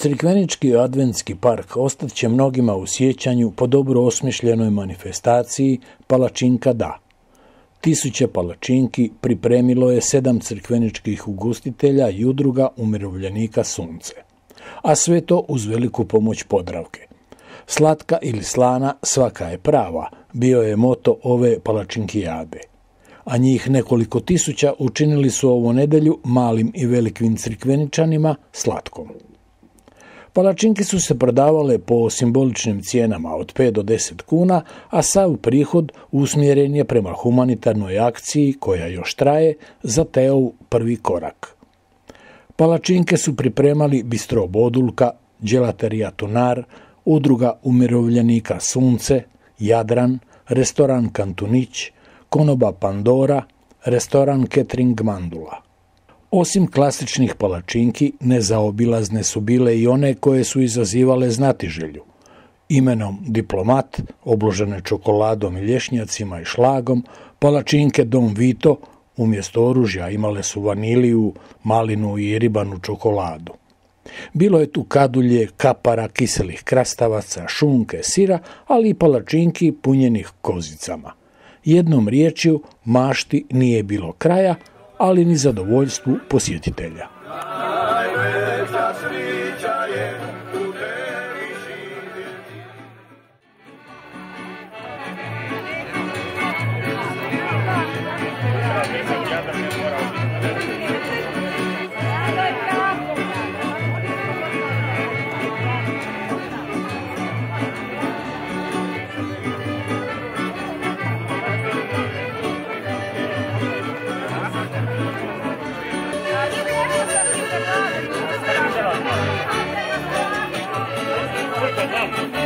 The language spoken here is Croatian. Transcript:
Crikvenički adventski park ostat će mnogima u sjećanju po dobro osmišljenoj manifestaciji Palačinka da. Tisuće palačinki pripremilo je 7 crikveničkih ugostitelja i udruga umirovljenika Sunce. A sve to uz veliku pomoć Podravke. Slatka ili slana, svaka je prava, bio je moto ove palačinkijade. A njih nekoliko tisuća učinili su ovu nedjelju malim i velikim crikveničanima slatkom. Palačinke su se prodavale po simboličnim cijenama od 5 do 10 kuna, a sav prihod usmjeren je prema humanitarnoj akciji koja još traje za Teov prvi korak. Palačinke su pripremali Bistro Bodulka, Đelaterija Tunar, Udruga umirovljenika Sunce, Jadran, restoran Kantunić, Konoba Pandora, restoran Catering Mandula. Osim klasičnih palačinki, nezaobilazne su bile i one koje su izazivale znatiželju. Imenom Diplomat, obložene čokoladom i lješnjacima i šlagom, palačinke Don Vito umjesto oružja imale su vaniliju, malinu i ribanu čokoladu. Bilo je tu kadulje, kapara, kiselih krastavaca, šunke, sira, ali i palačinki punjenih kozicama. Jednom riječju, mašti nije bilo kraja, ali ni zadovoljstvu posjetitelja. Thank you.